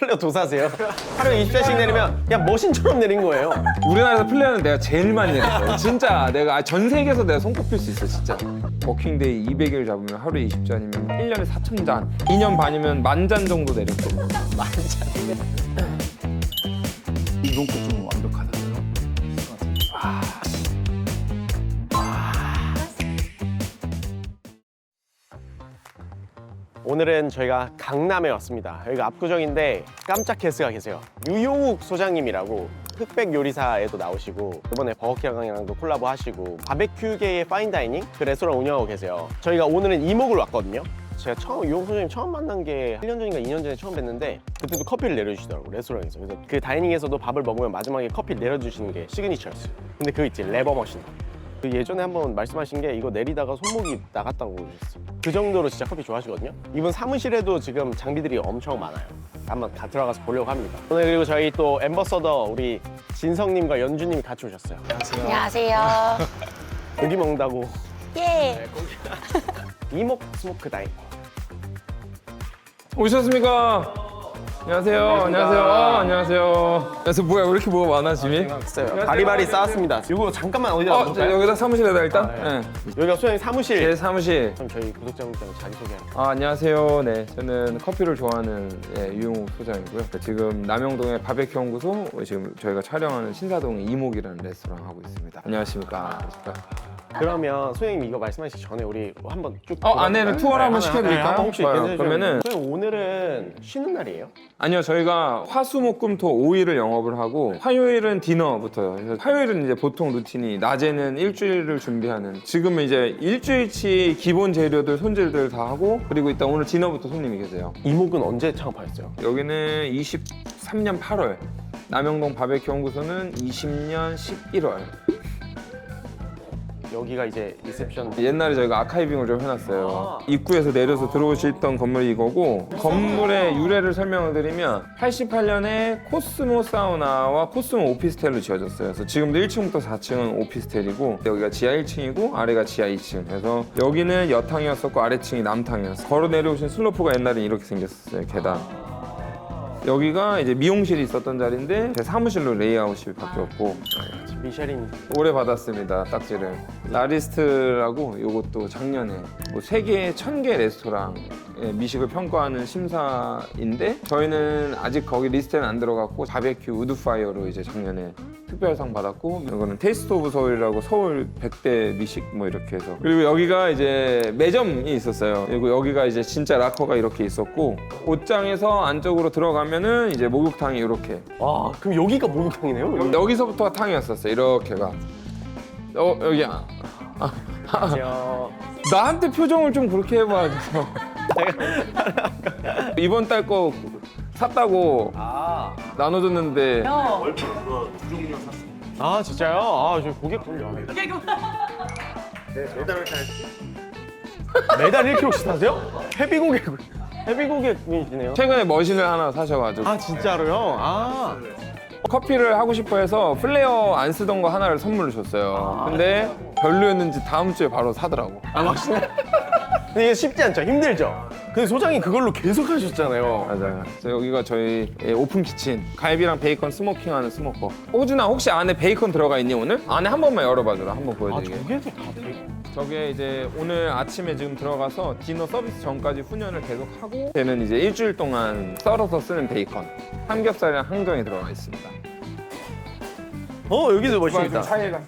플레어 도사세요? 하루에 20잔씩 내리면 그냥 머신처럼 내린 거예요. 우리나라에서 플레이어는 내가 제일 많이 내렸어요. 진짜 내가 전 세계에서 내가 손꼽힐 수 있어 진짜. 워킹데이 200일 잡으면 하루에 20잔이면 1년에 4,000잔. 2년 반이면 10,000잔 정도 내렸거든요. 이번 거좀 완벽하다. 오늘은 저희가 강남에 왔습니다. 여기가 압구정인데 깜짝 게스트가 계세요. 유용욱 소장님이라고 흑백 요리사에도 나오시고 이번에 버거킹이랑도 콜라보 하시고 바베큐계의 파인다이닝 그 레스토랑 운영하고 계세요. 저희가 오늘은 이목을 왔거든요. 제가 유용욱 소장님 처음 만난 게 1년 전인가 2년 전에 처음 뵀는데 그때도 커피를 내려주시더라고요, 레스토랑에서. 그래서 그 다이닝에서도 밥을 먹으면 마지막에 커피를 내려주시는 게 시그니처였어요. 근데 그거 있지, 레버 머신. 그 예전에 한번 말씀하신 게 이거 내리다가 손목이 나갔다고 그러셨어요. 그 정도로 진짜 커피 좋아하시거든요. 이번 사무실에도 지금 장비들이 엄청 많아요. 한번 다 들어가서 보려고 합니다. 오늘 그리고 저희 또 앰버서더 우리 진성님과 연주님이 같이 오셨어요. 안녕하세요. 고기 먹는다고. 예. 이목 스모크 다이닝. 오셨습니까? 안녕하세요. 안녕하세요. 안녕하세요. 그래서 뭐야 왜 이렇게 뭐가 많아 짐이? 있어요. 바리바리 쌓았습니다. 이거 잠깐만 어디다 놓을까요? 여기다 사무실에다 일단. 네. 네. 여기가 소장님 사무실. 제 사무실. 그럼 저희 구독자분들 자기소개할게요. 안녕하세요. 네, 저는 커피를 좋아하는 유용욱 소장이고요. 지금 남영동의 바베큐 연구소 지금 저희가 촬영하는 신사동의 이목이라는 레스토랑 하고 있습니다. 안녕하십니까? 그러면 소장님 이거 말씀하시기 전에 우리 한번 쭉 안에를 투어를 한번 시켜드릴까요? 한번 혹시 좋아요. 괜찮으시면. 그러면은 소장님 오늘은 쉬는 날이에요? 아니요, 저희가 화수목금토 5일을 영업을 하고 화요일은 디너부터요. 그래서 화요일은 이제 보통 루틴이 낮에는 일주일을 준비하는. 지금은 이제 일주일치 기본 재료들 손질들 다 하고 그리고 일단 오늘 디너부터 손님이 계세요. 이목은 언제 창업하셨어요? 여기는 23년 8월, 남영동 바베큐 연구소는 20년 11월. 여기가 이제 리셉션. 옛날에 저희가 아카이빙을 좀 해놨어요. 입구에서 내려서 들어오시던 건물이 이거고, 건물의 유래를 설명을 드리면 88년에 코스모 사우나와 코스모 오피스텔로 지어졌어요. 그래서 지금도 1층부터 4층은 오피스텔이고 여기가 지하 1층이고 아래가 지하 2층. 그래서 여기는 여탕이었었고 아래층이 남탕이었어요. 걸어 내려오신 슬로프가 옛날에 이렇게 생겼었어요, 계단. 여기가 이제 미용실이 있었던 자리인데 제 사무실로 레이아웃이 바뀌었고 미쉐린. 올해 받았습니다, 딱지를. 라리스트라고 이것도 작년에 뭐 세계 1000개 레스토랑의 미식을 평가하는 심사인데 저희는 아직 거기 리스트에는 안 들어갔고 바베큐 우드파이어로 이제 작년에 특별상 받았고 이거는 테이스트 오브 서울이라고 서울 100대 미식 뭐 이렇게 해서 그리고 여기가 이제 매점이 있었어요. 그리고 여기가 이제 진짜 락커가 이렇게 있었고 옷장에서 안쪽으로 들어가면은 이제 목욕탕이 이렇게 와, 그럼 여기가 목욕탕이네요? 여기서부터가 탕이었었어요. 이렇게가 여기 안녕하세요. 나한테 표정을 좀 그렇게 해봐. 이번 달 거 샀다고 나눠줬는데 아, 진짜요? 아, 저 고객 걸려. 매달 1kg씩 사세요? 헤비 고객이시네요. 최근에 머신을 하나 사셔가지고 아, 진짜로요? 아. 커피를 하고 싶어 해서 플레어 안 쓰던 거 하나를 선물로 줬어요. 근데 별로였는지 다음 주에 바로 사더라고. 아, 확실해? 근데 이게 쉽지 않죠? 힘들죠? 근데 소장이 그걸로 계속 하셨잖아요. 맞아요. 그래서 여기가 저희 오픈 키친. 갈비랑 베이컨 스모킹하는 스모커. 호준아 혹시 안에 베이컨 들어가 있니 오늘? 안에 한 번만 열어봐줘라. 한번 아, 보여드리게. 저게도 다 돼? 저게 이제 오늘 아침에 지금 들어가서 디너 서비스 전까지 훈연을 계속 하고 걔는 이제 일주일 동안 썰어서 쓰는 베이컨. 삼겹살이랑 항정이 들어가 있습니다. 여기도 멋있다.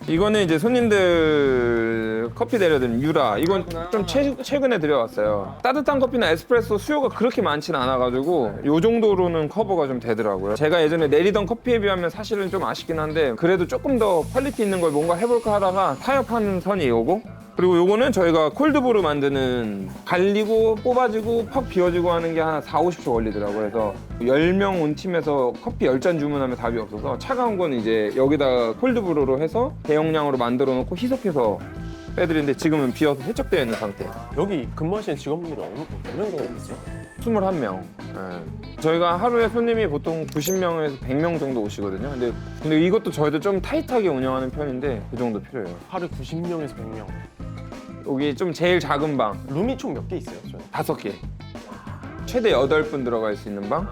이거는 이제 손님들 커피 내려드린 유라. 이건 좀 최근에 들여왔어요. 따뜻한 커피나 에스프레소 수요가 그렇게 많지는 않아가지고 이 정도로는 커버가 좀 되더라고요. 제가 예전에 내리던 커피에 비하면 사실은 좀 아쉽긴 한데 그래도 조금 더 퀄리티 있는 걸 뭔가 해볼까 하다가 타협하는 선이 이거고 그리고 요거는 저희가 콜드브루 만드는 갈리고 뽑아지고 퍽 비워지고 하는 게 한 4-50초 걸리더라고요. 그래서 10명 온 팀에서 커피 10잔 주문하면 답이 없어서 차가운 건 이제 여기다 콜드브루로 해서 대용량으로 만들어 놓고 희석해서 빼드리는데 지금은 비어서 세척되어 있는 상태예요. 여기 근무하시는 직원분들이 몇 명 정도 있어요? 21명. 저희가 하루에 손님이 보통 90명에서 100명 정도 오시거든요. 근데 이것도 저희도 좀 타이트하게 운영하는 편인데 그 정도 필요해요. 하루 90명에서 100명. 여기 좀 제일 작은 방 룸이 총 몇 개 있어요? 저는? 5개. 최대 8분 들어갈 수 있는 방.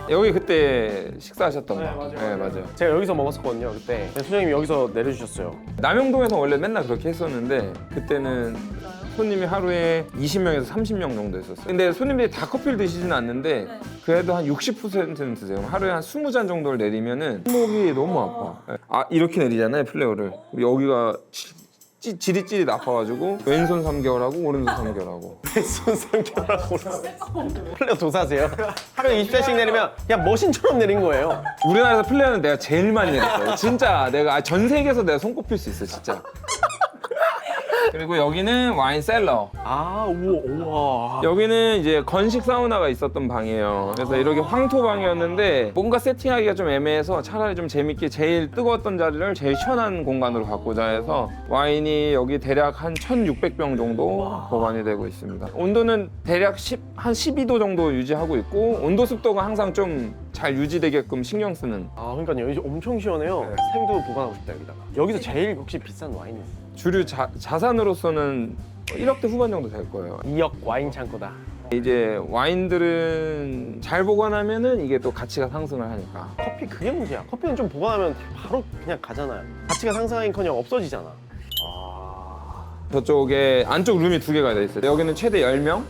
여기 그때 식사하셨던 거. 맞아요. 네, 맞아요. 제가 여기서 먹었었거든요 그때. 근데 소장님이 여기서 내려주셨어요. 남영동에서 원래 맨날 그렇게 했었는데 그때는 손님이 하루에 20명에서 30명 정도 했었어요. 근데 손님들이 다 커피를 드시지는 않는데 그래도 한 60%는 드세요. 하루에 한 20잔 정도를 내리면은 손목이 너무 아파. 아 이렇게 내리잖아요 플레어를. 여기가 지릿지릿 아파가지고 왼손 3개월하고 오른손 3개월하고. 손 삼겹하고 플레어 도사세요? 하루에 20잔씩 내리면 그냥 머신처럼 내린 거예요. 우리나라에서 플레어는 내가 제일 많이 내렸어요. 진짜 내가 전 세계에서 내가 손꼽힐 수 있어 진짜. 그리고 여기는 와인 셀러. 아 우와. 여기는 이제 건식 사우나가 있었던 방이에요. 그래서 이렇게 황토방이었는데 뭔가 세팅하기가 좀 애매해서 차라리 좀 재밌게 제일 뜨거웠던 자리를 제일 시원한 공간으로 바꾸자 해서 와인이 여기 대략 한 1,600병 정도 보관이 되고 있습니다. 온도는 대략 한 12도 정도 유지하고 있고 온도 습도가 항상 좀 잘 유지되게끔 신경 쓰는. 아 그러니까요 여기 엄청 시원해요. 생도 보관하고 싶다 여기다가. 여기서 제일 혹시 비싼 와인이 있어요? 주류 자산으로서는 1억대 후반 정도 될 거예요. 2억 와인 창고다. 이제 와인들은 잘 보관하면은 이게 또 가치가 상승을 하니까. 커피 그게 문제야. 커피는 좀 보관하면 바로 그냥 가잖아요. 가치가 상승하긴커녕 없어지잖아. 저쪽에 안쪽 룸이 2개가 돼 있어요. 여기는 최대 10명.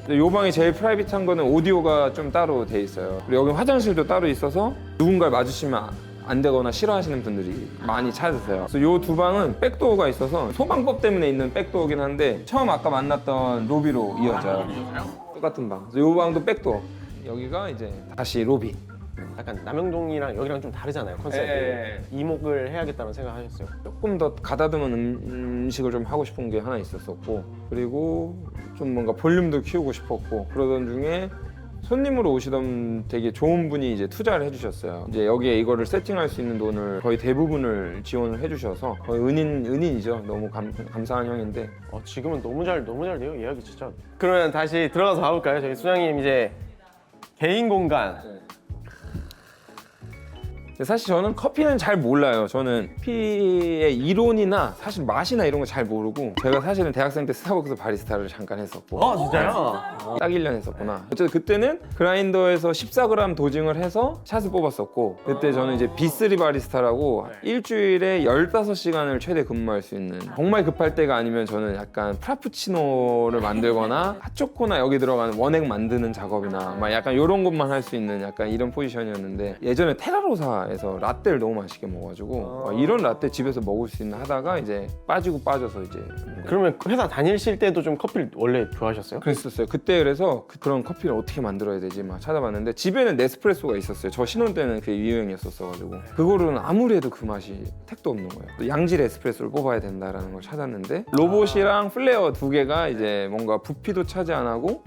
이 방이 제일 프라이빗한 거는 오디오가 좀 따로 돼 있어요. 그리고 여기 화장실도 따로 있어서 누군가를 마주치면 안 되거나 싫어하시는 분들이 많이 찾으세요. 그래서 이 2방은 백도어가 있어서 소방법 때문에 있는 백도어긴 한데 처음 아까 만났던 로비로 이어져요. 똑같은 방. 그래서 이 방도 백도어. 여기가 이제 다시 로비. 약간 남영동이랑 여기랑 좀 다르잖아요 컨셉이. 예. 이목을 해야겠다는 생각하셨어요. 조금 더 가다듬은 음식을 좀 하고 싶은 게 하나 있었었고 그리고 좀 뭔가 볼륨도 키우고 싶었고 그러던 중에 손님으로 오시던 되게 좋은 분이 이제 투자를 해주셨어요. 이제 여기에 이거를 세팅할 수 있는 돈을 거의 대부분을 지원을 해주셔서 거의 은인이죠. 너무 감사한 형인데. 지금은 너무 잘 돼요 예약이 진짜. 그러면 다시 들어가서 봐볼까요? 저희 수장님 이제 개인 공간. 사실 저는 커피는 잘 몰라요. 저는 커피의 이론이나 사실 맛이나 이런 거 잘 모르고 제가 사실은 대학생 때 스타벅스 바리스타를 잠깐 했었고 진짜요? 딱 1년 했었구나. 어쨌든 그때는 그라인더에서 14g 도징을 해서 샷을 뽑았었고 그때 저는 이제 B3 바리스타라고 일주일에 15시간을 최대 근무할 수 있는 정말 급할 때가 아니면 저는 약간 프라푸치노를 만들거나 핫초코나 여기 들어가는 원액 만드는 작업이나 막 약간 이런 것만 할 수 있는 약간 이런 포지션이었는데 예전에 테라로사에서 라떼를 너무 맛있게 먹어가지고 이런 라떼 집에서 먹을 수 있나 하다가 이제 빠져서 이제 그러면 회사 다니실 때도 좀 커피를 원래 좋아하셨어요? 그랬었어요. 그때 그래서 그런 커피를 어떻게 만들어야 되지 막 찾아봤는데 집에는 네스프레소가 있었어요. 저 신혼 때는 그게 유행이었었어가지고 그거로는 아무리 해도 그 맛이 택도 없는 거예요. 또 양질 에스프레소를 뽑아야 된다라는 걸 찾았는데 로봇이랑 플레어 2개가 이제 뭔가 부피도 차지 안 하고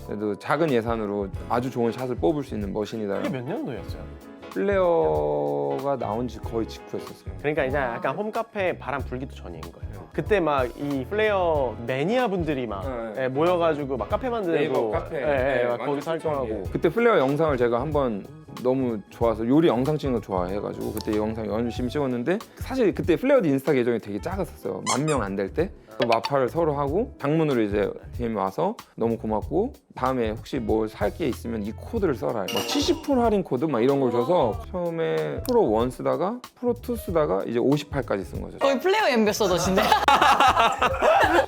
그래도 작은 예산으로 아주 좋은 샷을 뽑을 수 있는 머신이다. 이게 몇 년도였어요? 플레어가 나온 지 거의 직후였었어요. 그러니까 이제 약간 홈카페 바람 불기도 전인 거예요. 그때 막 이 플레이어 매니아 분들이 막 모여가지고 막 카페 만들고 네이버 카페 막 거기서 활동하고. 그때 플레어 영상을 제가 한번 너무 좋아서 요리 영상 찍는 거 좋아해가지고 그때 이 영상 열심히 찍었는데 사실 그때 플레어드 인스타 계정이 되게 작았었어요. 10,000명 안 될 때. 마파를 서로 하고 장문으로 이제 DM 와서 너무 고맙고 다음에 혹시 뭐 살 게 있으면 이 코드를 써라. 막 70% 할인 코드 막 이런 걸 줘서 처음에 프로 1 쓰다가 프로 2 쓰다가 이제 58까지 쓴 거죠. 거의 플레이어 엠베서더신데.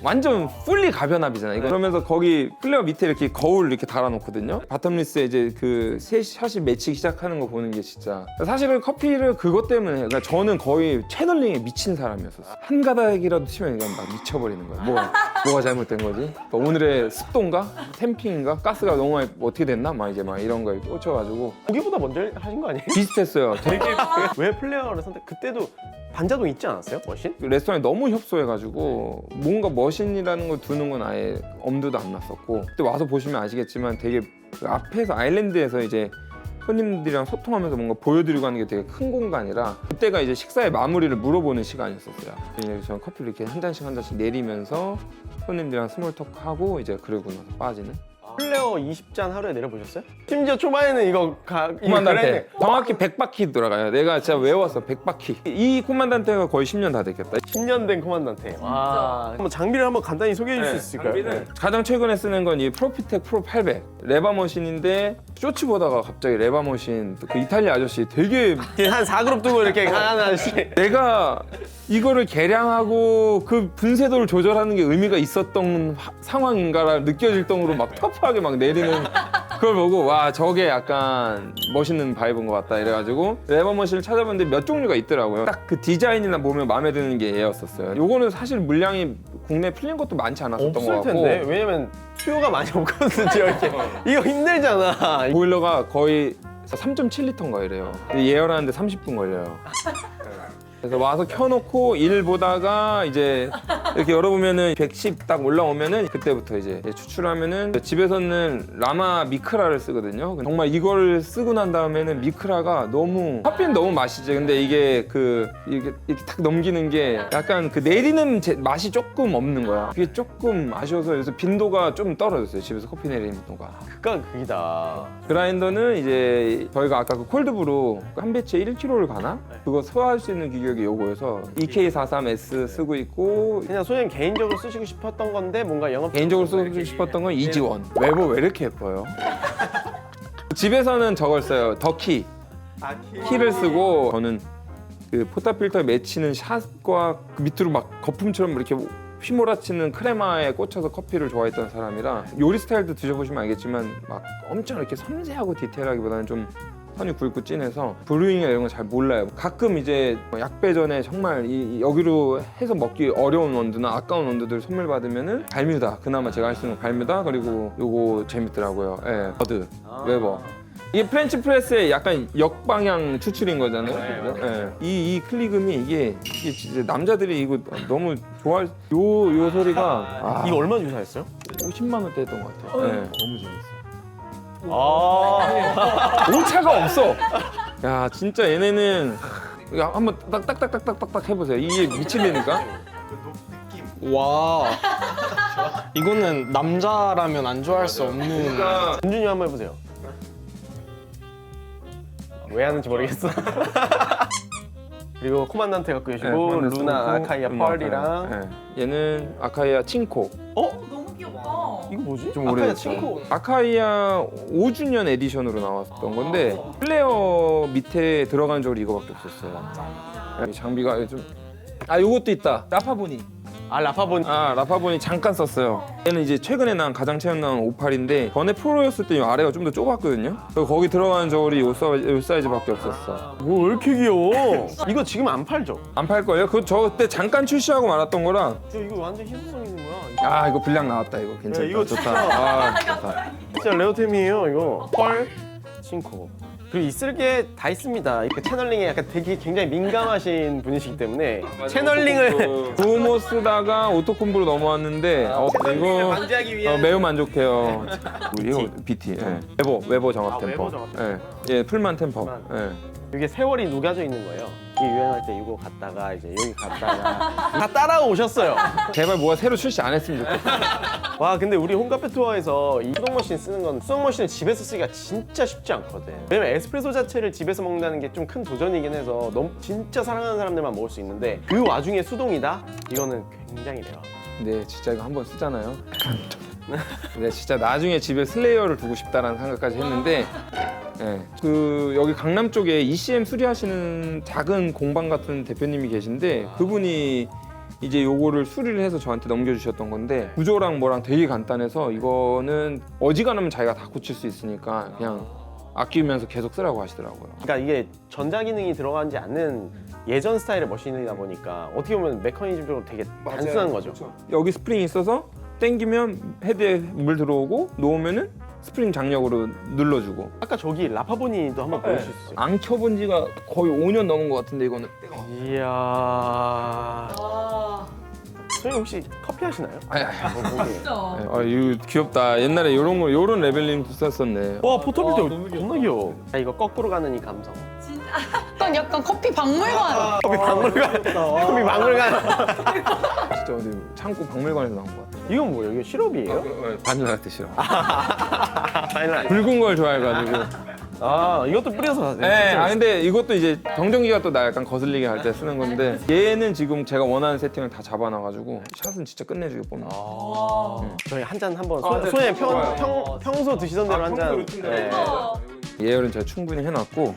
완전 풀리 가변압이잖아. 이거 그러면서 거기 플레어 밑에 이렇게 거울 이렇게 달아놓거든요. 바텀리스에 이제 그 샷이 맺히기 시작하는 거 보는 게 진짜 사실은 커피를 그것 때문에 해요. 그러니까 저는 거의 채널링에 미친 사람이었었어. 한 가닥이라도 치면 그냥 막 미쳐버리는 거야. 뭐가 잘못된 거지? 오늘의 습도인가? 템핑인가? 가스가 너무 많이 어떻게 됐나? 막 이제 막 이런 거에 꽂혀가지고 거기보다 먼저 하신 거 아니에요? 비슷했어요. 되게 왜 플레이어를 선택? 그때도 반자동 있지 않았어요? 머신? 레스토랑이 너무 협소해가지고 뭔가 머신이라는 걸 두는 건 아예 엄두도 안 났었고 그때 와서 보시면 아시겠지만 되게 그 앞에서 아일랜드에서 이제 손님들이랑 소통하면서 뭔가 보여드리고 하는 게 되게 큰 공간이라 그때가 이제 식사의 마무리를 물어보는 시간이었었어요. 그래서 저는 커피를 이렇게 한 잔씩 내리면서 손님들이랑 스몰톡하고 이제 그러고 나서 빠지는. 플레어 20잔 하루에 내려보셨어요? 심지어 초반에는 이거 코만단테 정확히 100바퀴 돌아가요. 내가 진짜 외웠어. 100바퀴. 이 코만단테가 거의 10년 다 됐겠다. 10년 된 코만단테. 와. 한번 장비를 한번 간단히 소개해 주실 수 있을까요? 장비는 가장 최근에 쓰는 건 이 프로피텍 프로 800 레바 머신인데 쇼츠 보다가 갑자기 레바 머신 그 이탈리아 아저씨 되게 한 4그룹 두고 이렇게 하나씩. 내가 이거를 개량하고 그 분쇄도를 조절하는 게 의미가 있었던 상황인가라 느껴질 정도로 막 터프하게 막 내리는 그걸 보고 와 저게 약간 멋있는 바이브인 것 같다 이래가지고 레버 머신을 찾아봤는데 몇 종류가 있더라고요. 딱 그 디자인이나 보면 마음에 드는 게 얘였었어요. 요거는 사실 물량이 국내에 풀린 것도 많지 않았었던 것 없을 같고 텐데. 왜냐면 수요가 많이 없거든요. 이렇게. 이거 힘들잖아. 보일러가 거의 3.7리터인가 이래요. 근데 예열하는데 30분 걸려요. 그래서 와서 켜놓고 일 보다가 이제 이렇게 열어보면은 110 딱 올라오면은 그때부터 이제 추출하면은 집에서는 라마 미크라를 쓰거든요. 정말 이걸 쓰고 난 다음에는 미크라가 너무 커피는 너무 맛이지. 근데 이게 이게 탁 넘기는 게 약간 그 내리는 맛이 조금 없는 거야. 그게 조금 아쉬워서 그래서 빈도가 좀 떨어졌어요. 집에서 커피 내리는 빈도가. 극강 극이다. 그라인더는 이제 저희가 아까 그 콜드브루 한 배치에 1kg를 가나? 그거 소화할 수 있는 기계가 요거여서 EK43S 쓰고 있고 그냥 소장님 개인적으로 쓰시고 싶었던 건데 뭔가 영업 개인적으로 쓰고 싶었던 건 이지원. 외모 왜 이렇게 예뻐요? 집에서는 저걸 써요. 더키. 키를 쓰고 저는 그 포타 필터에 맺히는 샷과 그 밑으로 막 거품처럼 이렇게 휘몰아치는 크레마에 꽂혀서 커피를 좋아했던 사람이라 요리 스타일도 드셔보시면 알겠지만 막 엄청 이렇게 섬세하고 디테일하기보다는 좀 선이 굵고 진해서 브루잉이나 이런 거 잘 몰라요. 가끔 이제 약배 전에 정말 여기로 해서 먹기 어려운 원두나 아까운 원두들 선물 받으면은 발뮤다. 그나마 제가 할 수 있는 건 발뮤다. 그리고 요거 재밌더라고요. 예, 버드, 웨버. 이게 프렌치 프레스의 약간 역방향 추출인 거잖아요. 그죠? 예. 이 클리금이 이게 진짜 남자들이 이거 너무 좋아할 요 소리가 이거 얼마 주고 사셨어요? 50만 원대 했던 것 같아요. 예. 너무 재밌어. 오차가 없어. 야 진짜 얘네는 이거 한번 딱딱딱딱딱딱 해보세요. 이게 미칠리니까. 와. 이거는 남자라면 안 좋아할 수 없는. 준준이 한번 해보세요. 왜 하는지 모르겠어. 그리고 코만단테 갖고 계시고 루나, 아카이아 펄이랑 얘는 아카이아 칭코. 너무 귀엽다. 이거 뭐지? 좀 아카이아 오래됐죠. 친구. 아카이아 5주년 에디션으로 나왔던 건데 플레어 밑에 들어간 적이 이거밖에 없었어요. 이 장비가 좀 요것도 있다. 라파보니. 라파본. 라파보니 잠깐 썼어요. 얘는 이제 최근에 가장 최근 나온 58인데 전에 프로였을 때 이 아래가 좀 더 좁았거든요. 그래서 거기 들어가는 저울이 요 사이즈밖에 없었어. 뭐 왜 이렇게 귀여워? 이거 지금 안 팔죠? 안 팔걸요? 저 그때 잠깐 출시하고 말았던 거라. 이거 완전 희소성 있는 거야. 이거 분량 나왔다. 이거 괜찮다. 이거 좋다. 좋다. 진짜 레어템이에요 이거. 펄, 칭코. 그리고 있을 게 다 있습니다. 그 채널링에 약간 되게 굉장히 민감하신 분이시기 때문에 채널링을 두모 쓰다가 오토콤보로 넘어왔는데 이거 방지하기 위한 매우 만족해요. 이거 BT. 웨버 정확 템퍼. 웨버 정확 예, 풀만 템퍼. 예. 이게 세월이 녹아져 있는 거예요. 이게 유행할 때 이거 갔다가 이제 여기 갔다가 다 따라오셨어요. 제발 뭐가 새로 출시 안 했으면 좋겠어. 와 근데 우리 홈카페 투어에서 이 수동 머신 쓰는 건 수동 머신을 집에서 쓰기가 진짜 쉽지 않거든. 왜냐면 에스프레소 자체를 집에서 먹는다는 게 좀 큰 도전이긴 해서 너무 진짜 사랑하는 사람들만 먹을 수 있는데 그 와중에 수동이다? 이거는 굉장히 레어. 근데 진짜 이거 한번 쓰잖아요. 근데 진짜 나중에 집에 슬레이어를 두고 싶다라는 생각까지 했는데 여기 강남 쪽에 ECM 수리하시는 작은 공방 같은 대표님이 계신데 그분이 이제 요거를 수리를 해서 저한테 넘겨주셨던 건데 구조랑 뭐랑 되게 간단해서 이거는 어지간하면 자기가 다 고칠 수 있으니까 그냥 아끼면서 계속 쓰라고 하시더라고요. 그러니까 이게 전자기능이 들어가지 않는 예전 스타일의 머신이다 보니까 어떻게 보면 메커니즘적으로 되게 단순한 거죠. 여기 스프링이 있어서 당기면 헤드에 물 들어오고 놓으면은 스프링 장력으로 눌러주고. 아까 저기 라파보니도 한번 보여주실 수 있어요? 안 켜본 지가 거의 5년 넘은 것 같은데 이거는. 이야. 선생님 혹시 커피 하시나요? 이거 귀엽다. 옛날에 요런 레벨링도 썼었네. 와 포토필터 겁나 귀여워. 이거 거꾸로 가는 이 감성. 약간 커피 박물관. 커피 박물관. 커피 박물관. 진짜 어디 창고 박물관에서 나온 것 같아. 이건 뭐예요? 이거 시럽이에요? 바닐라 라떼 싫어. 바닐라. 붉은 걸 좋아해가지고. 아, 이것도 뿌려서 하세요? 네, 근데 이것도 이제 정전기가 또 나 약간 거슬리게 할 때 쓰는 건데 얘는 지금 제가 원하는 세팅을 다 잡아놔가지고 샷은 진짜 끝내주게 뽑는. 저희 한 잔 한번 네, 소장님 좋아요. 평소 드시던 대로 한 잔. 네. 예열은 제가 충분히 해놨고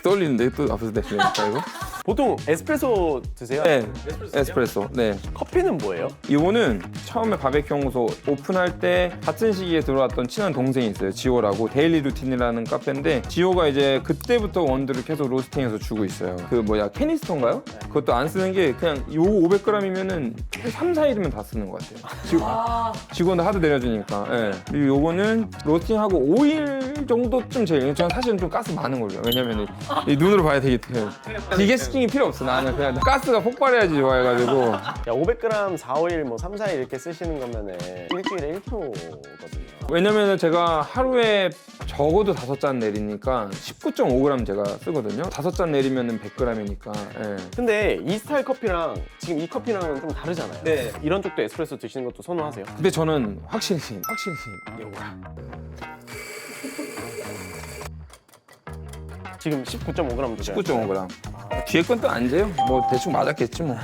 떨리는데 또 앞에서 내시니까 이거? 보통 에스프레소 드세요? 네, 에스프레소. 네. 커피는 뭐예요? 이거는 처음에 바베큐 연구소 오픈할 때 같은 시기에 들어왔던 친한 동생이 있어요. 지호라고 데일리 루틴이라는 카페인데 지호가 이제 그때부터 원두를 계속 로스팅해서 주고 있어요. 그 뭐야 캐니스터인가요? 그것도 안 쓰는 게 그냥 요 500g이면은 3, 4일이면 다 쓰는 것 같아요. 직원도 하도 내려주니까. 예. 그리고 요거는 로스팅하고 5일 정도쯤 제일 저는 사실은 좀 가스 많은 걸로 왜냐면 이 눈으로 봐야 되기 때문에 기계 스킹이 필요 없어. 나는 그냥 가스가 폭발해야지 좋아해가지고. 야, 500g 4, 5일, 뭐 3, 4일 이렇게 쓰시는 거면은 일주일에 1kg거든요. 왜냐면 제가 하루에 적어도 5잔 내리니까 19.5g 제가 쓰거든요. 5잔 내리면 100g이니까. 예. 근데 이 스타일 커피랑 지금 이 커피랑은 좀 다르잖아요. 네. 이런 쪽도 에스프레소 드시는 것도 선호하세요? 근데 저는 확실히 요거야. 지금 19.5g 드세요? 19.5g. 뒤에 건 또 안 재요. 뭐 대충 맞았겠지 뭐.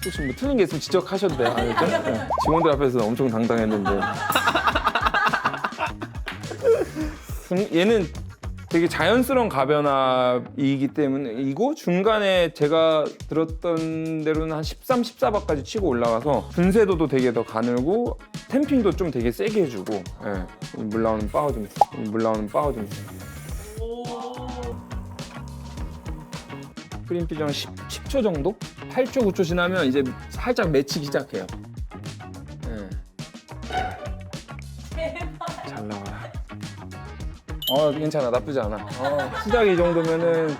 혹시 뭐 틀린 게 있으면 지적하셔도 돼요. 알겠죠? 네. 직원들 앞에서 엄청 당당했는데. 얘는 되게 자연스러운 가변압이기 때문에 이거 중간에 제가 들었던 대로는 한 13, 14바까지 치고 올라가서 분쇄도도 되게 더 가늘고 템핑도 좀 되게 세게 해주고. 예. 물 나오는 바우 좀 크림 피정 10초 정도? 8초, 9초 지나면 이제 살짝 맺히기 시작해요. 예. 잘 나와라. 괜찮아. 나쁘지 않아. 시작 이 정도면은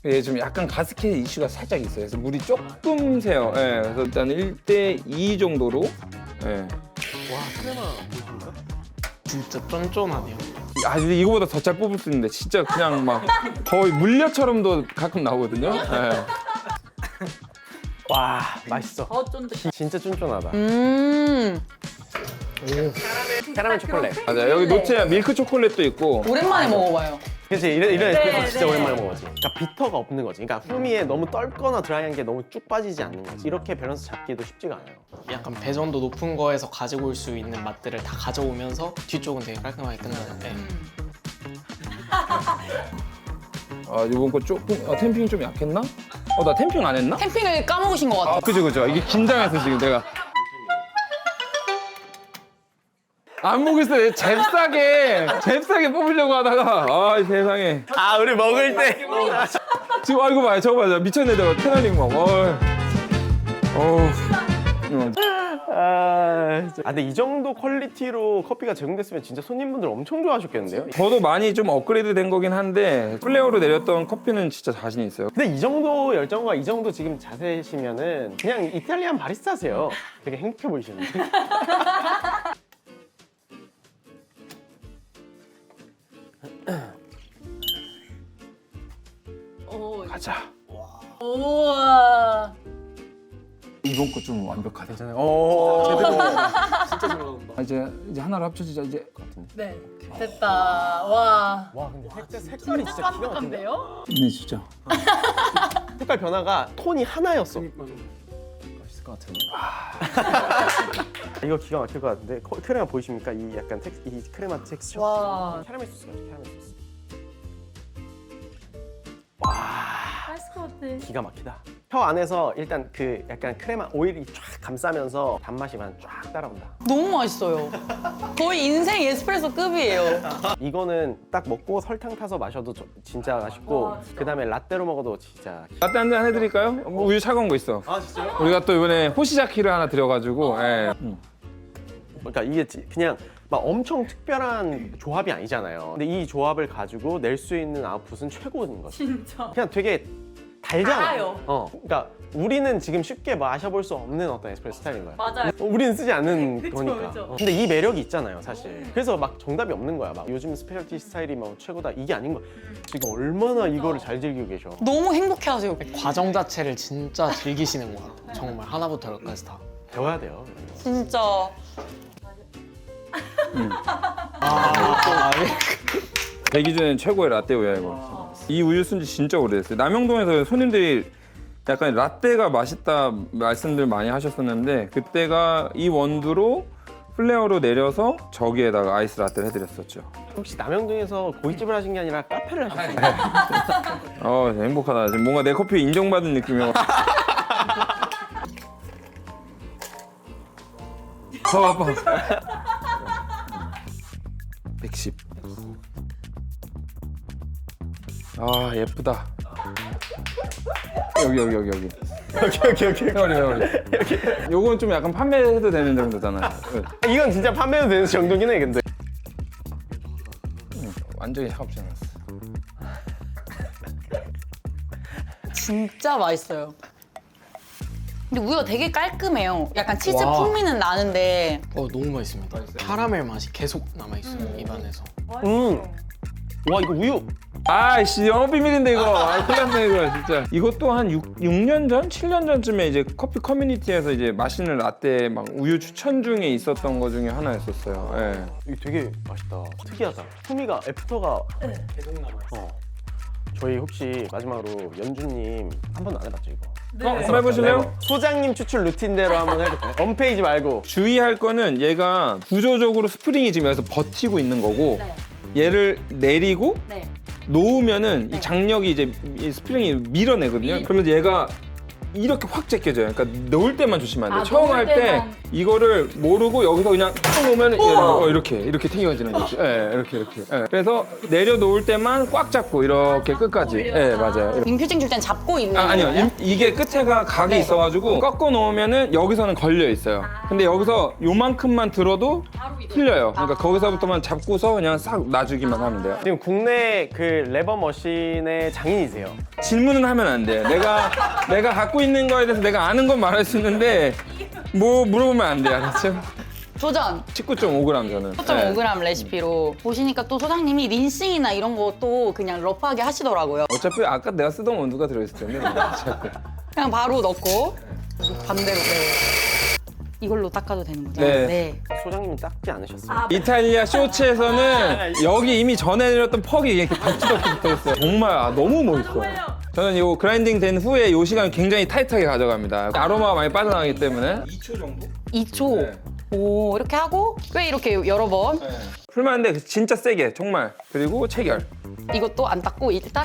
얘 좀 약간 가스켓 이슈가 살짝 있어요. 그래서 물이 조금 새요. 예. 그래서 일단 1대2 정도로. 예. 와, 크레마 보이십니까? 진짜 쫀쫀하네요. 근데 이거보다 더 잘 뽑을 수 있는데 진짜 그냥 막 거의 물엿처럼도 가끔 나오거든요. 예. 와, 맛있어. 쫀득. 진짜 쫀쫀하다. 캐러멜 초콜릿. 맞아. 여기 노트에 밀크 초콜릿도 있고. 오랜만에 먹어봐요. 그치, 이런 에스프레소 진짜 오랜만에 먹어지. 그러니까 비터가 없는 거지. 그러니까 후미에 너무 떫거나 드라이한 게 너무 쭉 빠지지 않는 거지. 이렇게 밸런스 잡기도 쉽지가 않아요. 약간 배전도 높은 거에서 가지고 올 수 있는 맛들을 다 가져오면서 뒤쪽은 되게 깔끔하게 끝나는데 이번 거 조금 템핑이 좀 약했나? 나 템핑 안 했나? 캠핑을 까먹으신 것 같아요. 그죠. 이게 긴장해서 지금 내가. 안 먹을 때 잽싸게 뽑으려고 하다가 세상에. 우리 먹을 때. 지금 이거 봐요. 저거 봐요. 미쳤네. 저거 테너링 막. 근데 이 정도 퀄리티로 커피가 제공됐으면 진짜 손님분들 엄청 좋아하셨겠는데요? 저도 많이 좀 업그레이드 된 거긴 한데 플레어로 내렸던 커피는 진짜 자신 있어요. 근데 이 정도 열정과 이 정도 지금 자세시면은 그냥 이탈리안 바리스타세요. 되게 행복해 보이시는데? 가자. 우와. 이번 거 좀 완벽하다. 제대로. 진짜 잘 나온다. 이제 하나로 합쳐지자 이제. 네. 됐다. 와. 와, 근데 색깔이 진짜 기가 막힌데? 깜깜한데요? 네 진짜. 색깔 변화가 톤이 하나였어. 맛있을 것 같은데. 이거 기가 막힐 것 같은데. 크레마 보이십니까? 이 약간 이 크레마 텍스처. 와. 캐러멜 소스가 캐러멜 소스. 맛있을 것 같아. 기가 막히다. 혀 안에서 일단 그 약간 크레마 오일이 쫙 감싸면서 단맛이만 쫙 따라온다. 너무 맛있어요. 거의 인생 에스프레소급이에요. 이거는 딱 먹고 설탕 타서 마셔도 진짜 맛있고 그 다음에 라떼로 먹어도 진짜. 라떼 한 잔 해드릴까요? 우유 차가운 거 있어. 아 진짜요? 우리가 또 이번에 호시자키를 하나 드려가지고. 예. 그러니까 이게 그냥 막 엄청 특별한 조합이 아니잖아요. 근데 이 조합을 가지고 낼 수 있는 아웃풋은 최고인 거죠. 진짜. 그냥 되게 달잖아. 달아요. 그러니까 우리는 지금 쉽게 마셔볼 수 없는 어떤 에스프레소 스타일인 거야. 맞아요. 우리는 쓰지 않는 그쵸, 거니까. 그쵸. 근데 이 매력이 있잖아요, 사실. 그래서 막 정답이 없는 거야. 막 요즘 스페셜티 스타일이 뭐 최고다 이게 아닌 거야. 지금 얼마나 이거를 잘 즐기고 계셔. 너무 행복해하세요. 과정 자체를 진짜 즐기시는 것 같아요. 정말 하나부터 열까지 다. 배워야 돼요. 진짜. 내 기준엔 최고의 라떼 우유야 이거. 이 우유 쓴 지 진짜 오래됐어요. 남영동에서 손님들이 약간 라떼가 맛있다 말씀들 많이 하셨었는데 그때가 이 원두로 플레어로 내려서 저기에다가 아이스 라떼를 해드렸었죠. 혹시 남영동에서 고깃집을 하신 게 아니라 카페를 하셨어요? 행복하다. 지금 뭔가 내 커피 인정받은 느낌이야. 아파. 110. 아 예쁘다. 여기. 오케이. 회오리. 요건 좀 약간 판매해도 되는 정도잖아요. 이건 진짜 판매도 되는 정도긴 해, 근데. 완전히 차갑지 않았어. 진짜 맛있어요. 근데 우유가 되게 깔끔해요. 약간 치즈 와. 풍미는 나는데 너무 맛있습니다. 카라멜 맛이 계속 남아있어요, 입안에서. 와, 이거 우유. 아이씨 영업 비밀인데 이거. 큰일 났네 이거 진짜. 이것도 한 6년 전? 7년 전쯤에 이제 커피 커뮤니티에서 이제 맛있는 라떼 막 우유 추천 중에 있었던 거 중에 하나였었어요. 예. 이거 되게 맛있다. 특이하다. 풍미가 애프터가. 계속 남아있어요. 저희 혹시 마지막으로 연주님 한 번도 안 해봤죠, 이거? 한번 해보실래요? 소장님 추출 루틴대로 한번 해볼까요? 원페이지 말고. 주의할 거는 얘가 구조적으로 스프링이 지금 여기서 버티고 있는 거고 얘를 내리고 놓으면은 이 장력이 이제 이 스프링이 밀어내거든요. 그러면 얘가 이렇게 확 제껴져요. 그러니까 넣을 때만 조심하면 돼요. 처음 할 때 이거를 모르고 여기서 그냥 딱 놓으면 이렇게 튕겨지는 거지. 예, 이렇게. 예. 그래서 내려놓을 때만 꽉 잡고 이렇게 끝까지. 예, 맞아요. 인퓨징 줄 땐 잡고 있는 아니요. 거예요? 이게 끝에가 각이 있어가지고 꺾어 놓으면은 여기서는 걸려 있어요. 근데 여기서 요만큼만 들어도 풀려요. 그러니까 거기서부터만 잡고서 그냥 싹 놔주기만 하면 돼요. 지금 국내 그 레버 머신의 장인이세요. 질문은 하면 안 돼요. 내가 갖고 있는 거에 대해서 내가 아는 건 말할 수 있는데 뭐 물어보면 안 돼요. 알았죠? 도전! 19.5g 저는. 4.5g 레시피로 보시니까 또 소장님이 린싱이나 이런 것도 그냥 러프하게 하시더라고요. 어차피 아까 내가 쓰던 원두가 들어있을 텐데. 어차피. 그냥 바로 넣고 반대로 이걸로 닦아도 되는 거죠? 네. 소장님이 닦지 않으셨어요? 이탈리아 쇼츠에서는 여기 이미 전에 내렸던 퍽이 이렇게 받치덕히 붙어있어요. 정말 너무 멋있어요. 저는 이 그라인딩 된 후에 이 시간을 굉장히 타이트하게 가져갑니다. 아로마가 많이 빠져나가기 때문에. 2초 정도? 2초. 네. 오, 이렇게 하고 꽤 이렇게 여러 번. 풀만한데 진짜 세게 정말. 그리고 체결. 이것도 안 닦고 일단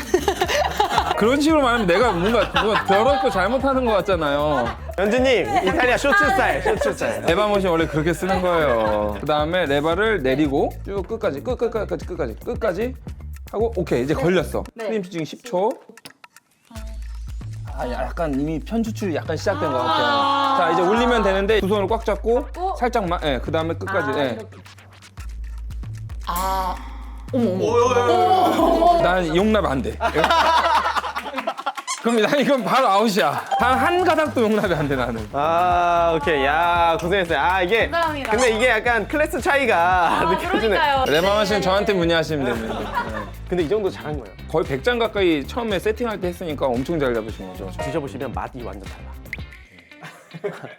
그런 식으로 말하면 내가 뭔가 더럽고 잘못하는 것 같잖아요. 연주님, 이탈리아 쇼츠 스타일. 레바 머신 원래 그렇게 쓰는 거예요. 그 다음에 레바를 내리고 쭉 끝까지 하고 오케이 이제 걸렸어. 프림 슈팅 10초. 약간 이미 편추출이 약간 시작된 것 같아요. 자 이제 올리면 되는데 두 손으로 꽉 잡고 살짝만. 그 다음에 끝까지. 난 용납 안 돼. 그럼 난 이건 바로 아웃이야. 단 한 가닥도 용납이 안 돼 나는. 오케이. 야, 고생했어요. 이게. 감사합니다. 근데 이게 약간 클래스 차이가 느껴지네. 레바 머신 저한테 문의하시면 됩니다. 근데 이 정도 잘한 거예요. 거의 100장 가까이 처음에 세팅할 때 했으니까 엄청 잘 잡으신 거죠. 드셔보시면 맛이 완전 달라.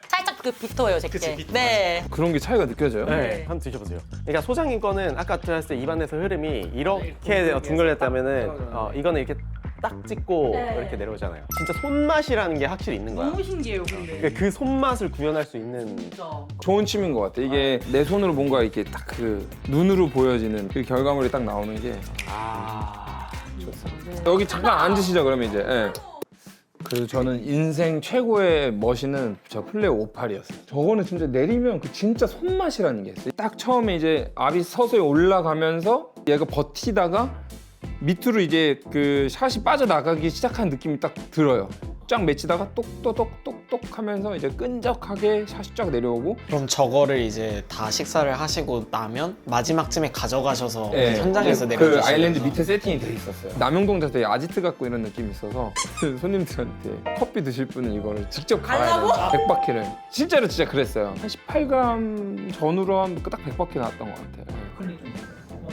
살짝 비터예요, 제게. 네. 그런 게 차이가 느껴져요? 네, 한번 드셔보세요. 그러니까 소장님 거는 아까 들었을 때 입안에서 흐름이 이렇게 둥글렸다면은 이거는 이렇게 딱 찍고 이렇게 내려오잖아요. 진짜 손맛이라는 게 확실히 있는 거야. 신기해요, 근데. 그러니까 그 손맛을 구현할 수 있는. 좋은 취미인 것 같아. 이게 내 손으로 뭔가 이렇게 딱 그 눈으로 보여지는 그 결과물이 딱 나오는 게 좋습니다. 여기 잠깐 앉으시죠 그러면 이제. 그 저는 인생 최고의 머신은 저 플레어 58이었어요. 저거는 진짜 내리면 그 진짜 손맛이라는 게 있어요. 딱 처음에 이제 압이 서서히 올라가면서 얘가 버티다가 밑으로 이제 그 샷이 빠져나가기 시작한 느낌이 딱 들어요. 쫙 맺히다가 똑똑똑똑 하면서 이제 끈적하게 샷이 쫙 내려오고 그럼 저거를 이제 다 식사를 하시고 나면 마지막쯤에 가져가셔서 네, 현장에서 그 내려주시면서 아일랜드 밑에 세팅이 돼 있었어요. 남영동 되게 아지트 같고 이런 느낌이 있어서 손님들한테 커피 드실 분은 이거를 직접 가야 돼요. 100바퀴를. 실제로 진짜 그랬어요. 한 18gram 전후로 하면 딱 100바퀴 나왔던 것 같아요.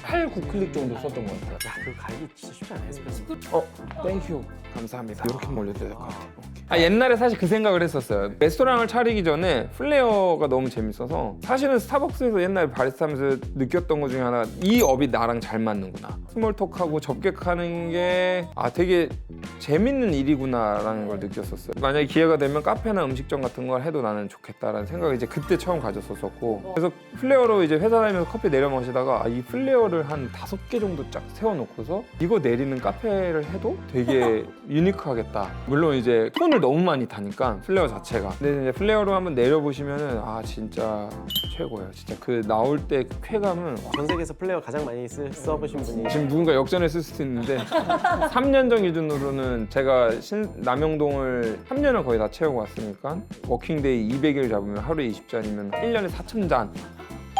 8, 9클릭 정도 썼던 것 같아요. 야, 그거 갈기 진짜 쉽지 않아요, 에스프레소. 땡큐. 감사합니다. 이렇게 올려도 될 것 같아요. 옛날에 사실 그 생각을 했었어요. 레스토랑을 차리기 전에 플레어가 너무 재밌어서 사실은 스타벅스에서 옛날에 바리스타 하면서 느꼈던 것 중에 하나가 이 업이 나랑 잘 맞는구나. 스몰톡하고 접객하는 게 되게 재밌는 일이구나라는 걸 느꼈었어요. 만약에 기회가 되면 카페나 음식점 같은 걸 해도 나는 좋겠다라는 생각을 이제 그때 처음 가졌었고 그래서 플레어로 이제 회사 다니면서 커피 내려 마시다가 이 플레어를 한 5개 정도 쫙 세워놓고서 이거 내리는 카페를 해도 되게 유니크하겠다. 물론 이제 톤을 너무 많이 타니까 플레어 자체가. 근데 이제 플레어로 한번 내려보시면은 진짜 최고예요. 진짜 그 나올 때 그 쾌감은 전 세계에서 플레이어 가장 많이 써보신 분이 지금 누군가 역전했을 수도 있는데 3년 전 기준으로는 제가 남영동을 3년을 거의 다 채우고 왔으니까 워킹데이 200일 잡으면 하루에 20잔이면 1년에 4,000잔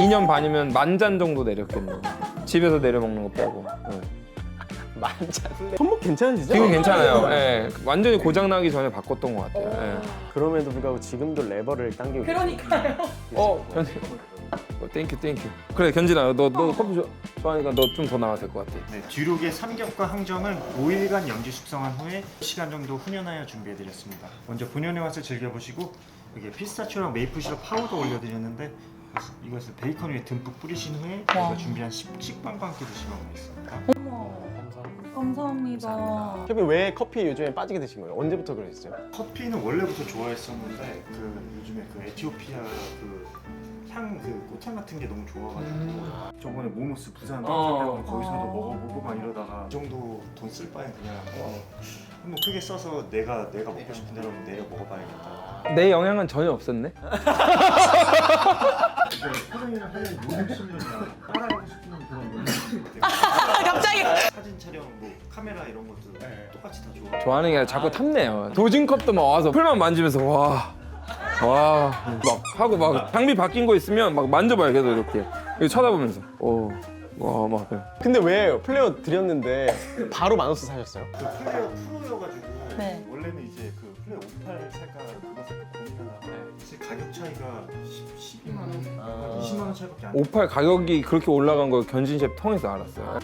2년 반이면 10,000잔 정도 내렸겠네요. 집에서 내려 먹는 거 빼고. 네. 만찬. 손목 괜찮으시죠? 지금 괜찮아요. 예. 완전히 고장 나기 전에 바꿨던 것 같아요. 예. 그럼에도 불구하고 지금도 레버를 당기고 그러니까요. 견지. 땡큐. 그래 견진아, 너 커피 좋아하니까 너 좀 더 나와도 될 것 같아. 네, 뒤룩의 삼겹과 항정은 5일간 영지 숙성한 후에 시간 정도 훈연하여 준비해드렸습니다. 먼저 본연의 맛을 즐겨보시고 여기에 피스타치오랑 메이플 시럽 파우더 올려드렸는데 이것을 베이컨 위에 듬뿍 뿌리신 후에 저희가 준비한 식빵과 함께 드시면 맛있습니다. 감사합니다. 셰프님 왜 커피 요즘에 빠지게 되신 거예요? 언제부터 그러셨어요? 커피는 원래부터 좋아했었는데 요즘에 에티오피아 꽃향 같은 게 너무 좋아가지고 저번에 모모스 부산 거기서도 먹어보고 막 이러다가 이 정도 돈 쓸 바엔 그냥 한번 크게 써서 내가 먹고 싶은 대로 내려 먹어봐야겠다. 내 영향은 전혀 없었네. 사장님을 하는 모든 실력이나 따라하고 싶은 그런 갑자기. 사진 촬영, 카메라 이런 것도 똑같이 다 좋아. 좋아하는 게 아니라 자꾸 탐내요. 도진컵도 막 와서 풀만 만지면서 와 막 하고 막 장비 바뀐 거 있으면 막 만져봐요. 계속 이렇게 쳐다보면서 막 근데 왜 플레이어 드렸는데 바로 만원스 사셨어요? 플레이어 프로여가지고 네. 원래는 이제 플레이어 58 살까 그거 살까 고민하다가 사실 가격 차이가 12만 원, 20만 원 차이밖에 안 58 가격이 그렇게 올라간 걸 견진 셰프 통해서 알았어요.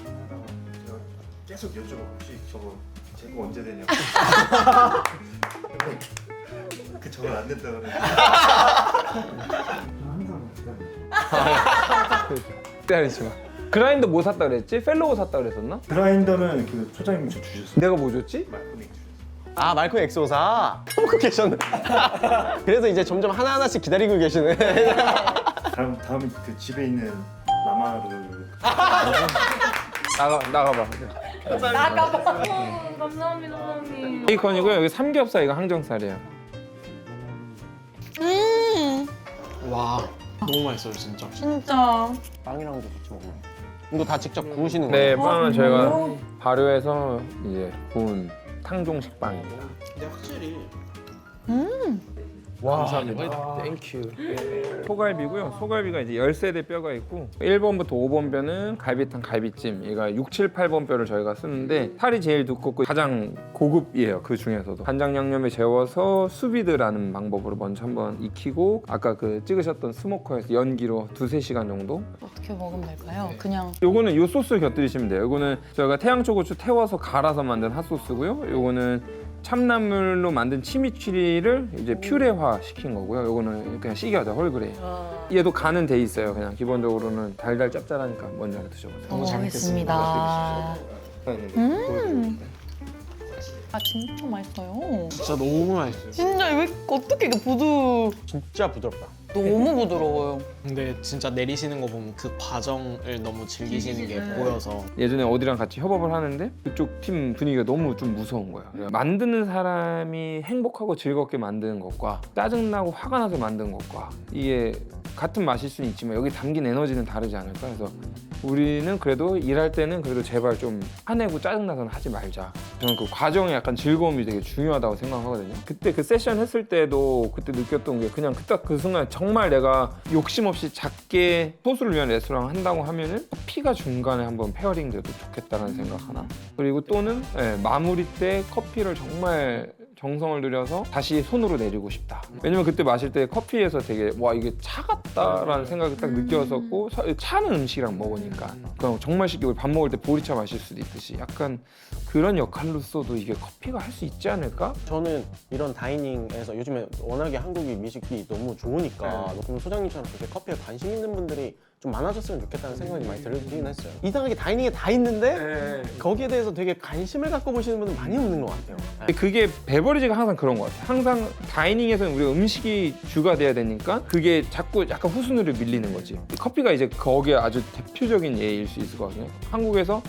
제가 계속 여쭤봐. 혹시 저거 재고 언제 되냐고. 저건 안 된다 그래. 항상 기다리지 마. 그라인더 뭐 샀다 그랬지? 펠로우 샀다 그랬었나? 그라인더는 그 소장님이 저 주셨어요. 내가 뭐 줬지? 말코닉 주셨어요. 말콤 엑소사 먹고 계셨네. 그래서 이제 점점 하나하나씩 기다리고 계시네. 다음에 그 집에 있는 라마를 나가봐. 감사합니다, 사장님. 베이컨이고요. 여기 삼겹살, 이거 항정살이에요. 와 너무 맛있어요 진짜. 진짜. 빵이랑도 같이 먹어요. 이거 다 직접 구우시는 네, 거예요? 빵은 저희가 발효해서 이제 구운 탕종식 빵입니다. 근데 확실히 와, 감사합니다. 땡큐. 소갈비고요. 소갈비가 이제 13대 뼈가 있고 1번부터 5번 뼈는 갈비탕, 갈비찜. 얘가 6, 7, 8번 뼈를 저희가 쓰는데 살이 제일 두껍고 가장 고급이에요. 그 중에서도. 간장 양념에 재워서 수비드라는 방법으로 먼저 한번 익히고 아까 그 찍으셨던 스모커에서 연기로 2-3시간 정도. 어떻게 먹으면 될까요? 그냥. 요거는 요 소스 곁들이시면 돼요. 요거는 저희가 태양초고추 태워서 갈아서 만든 핫소스고요. 요거는 참나물로 만든 치미치리를 이제 퓨레화 시킨 거고요. 요거는 그냥 시기하자 홀그레이. 얘도 간은 돼 있어요. 그냥 기본적으로는 달달 짭짤하니까 먼저 하나 드셔보세요. 너무 잘 먹겠습니다. 진짜 맛있어요. 진짜 너무 맛있어요. 진짜 왜 어떻게 이게 진짜 부드럽다. 너무 부드러워요. 근데 진짜 내리시는 거 보면 그 과정을 너무 즐기시는 게 보여서 예전에 어디랑 같이 협업을 하는데 그쪽 팀 분위기가 너무 좀 무서운 거야. 만드는 사람이 행복하고 즐겁게 만드는 것과 짜증나고 화가 나서 만드는 것과 이게 같은 맛일 수는 있지만 여기 담긴 에너지는 다르지 않을까. 그래서 우리는 그래도 일할 때는 그래도 제발 좀 화내고 짜증나서는 하지 말자. 저는 그 과정의 약간 즐거움이 되게 중요하다고 생각하거든요. 그때 그 세션 했을 때도 그때 느꼈던 게 그냥 그딱 그 순간 정말 내가 욕심 없이 작게 소수를 위한 레스토랑 한다고 하면은 커피가 중간에 한번 페어링 돼도 좋겠다는 생각 하나. 그리고 또는 마무리 때 커피를 정말 정성을 들여서 다시 손으로 내리고 싶다. 왜냐면 그때 마실 때 커피에서 되게 와 이게 차 같다라는 생각이 딱 느껴졌고 차는 음식이랑 먹으니까 그냥 정말 쉽게 우리 밥 먹을 때 보리차 마실 수도 있듯이 약간 그런 역할로서도 이게 커피가 할 수 있지 않을까? 저는 이런 다이닝에서 요즘에 워낙에 한국이 미식이 너무 좋으니까 그럼 소장님처럼 그렇게 커피에 관심 있는 분들이 좀 많아졌으면 좋겠다는 생각이 많이 들긴 했어요. 이상하게 다이닝에 다 있는데 거기에 대해서 되게 관심을 갖고 보시는 분은 많이 없는 것 같아요. 그게 베버리지가 항상 그런 것 같아요. 항상 다이닝에서는 우리가 음식이 주가 돼야 되니까 그게 자꾸 약간 후순위로 밀리는 거지. 커피가 이제 거기에 아주 대표적인 예일 수 있을 것 같아요. 한국에서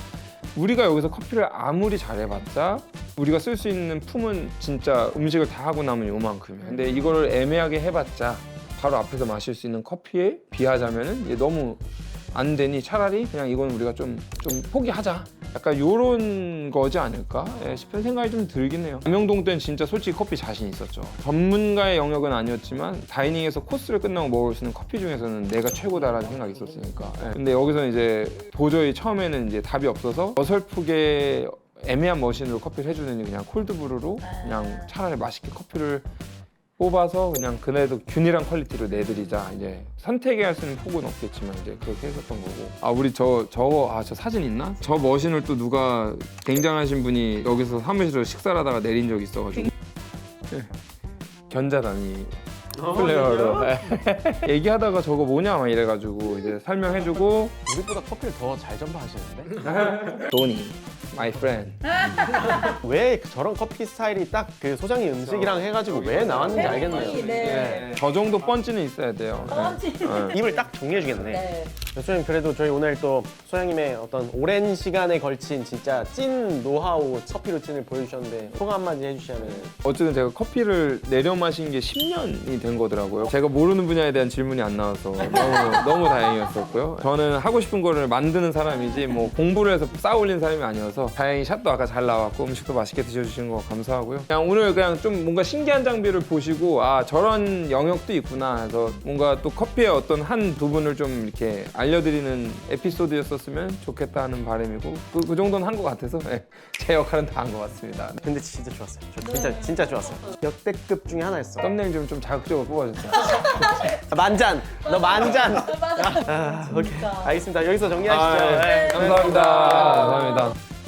우리가 여기서 커피를 아무리 잘해봤자 우리가 쓸 수 있는 품은 진짜 음식을 다 하고 나면 요만큼이야. 근데 이거를 애매하게 해봤자 바로 앞에서 마실 수 있는 커피에 비하자면은 이게 너무 안 되니 차라리 그냥 이건 우리가 좀 포기하자. 약간 요런 거지 않을까 싶은 생각이 좀 들긴 해요. 남영동 때는 진짜 솔직히 커피 자신 있었죠. 전문가의 영역은 아니었지만 다이닝에서 코스를 끝나고 먹을 수 있는 커피 중에서는 내가 최고다라는 생각이 있었으니까. 근데 여기서는 이제 도저히 처음에는 이제 답이 없어서 어설프게 애매한 머신으로 커피를 해주느니 그냥 콜드브루로 그냥 차라리 맛있게 커피를 뽑아서 그냥 그날도 균일한 퀄리티로 내드리자. 이제 선택해야 할 수 있는 폭은 없겠지만 이제 그렇게 했었던 거고. 아 우리 저 사진 있나? 저 머신을 또 누가 굉장하신 분이 여기서 사무실에서 식사를 하다가 내린 적이 있어가지고 견자단이 플레이어로 얘기하다가 저거 뭐냐 막 이래가지고 이제 설명해주고 우리보다 커피를 더 잘 전파하시는데? 도니 my friend. 왜 저런 커피 스타일이 딱 그 소장님 음식이랑 해가지고 왜 나왔는지 알겠네요. 네. 저 정도 펀치는 있어야 돼요. 입을 딱 정리해주겠네. 네. 소장님 그래도 저희 오늘 또 소장님의 어떤 오랜 시간에 걸친 진짜 찐 노하우 커피 루틴을 보여주셨는데 소감 한마디 해주시면. 어쨌든 제가 커피를 내려 마신 게 10년이 된 거더라고요. 제가 모르는 분야에 대한 질문이 안 나와서 너무 다행이었었고요. 저는 하고 싶은 거를 만드는 사람이지 뭐 공부를 해서 쌓아올린 사람이 아니어서 다행히 샷도 아까 잘 나왔고 음식도 맛있게 드셔주신 거 감사하고요. 그냥 오늘 그냥 좀 뭔가 신기한 장비를 보시고 아 저런 영역도 있구나 해서 뭔가 또 커피의 어떤 한 부분을 좀 이렇게 알려드리는 에피소드였었으면 좋겠다 하는 바람이고 그 정도는 한 것 같아서 제 역할은 다 한 것 같습니다. 근데 진짜 좋았어요. 저 진짜 좋았어요. 역대급 중에 하나였어. 썸네일 좀 자극적으로 뽑아주세요. 만잔! 너 만잔! 오케이. 알겠습니다. 여기서 정리하시죠. 네. 감사합니다. 감사합니다.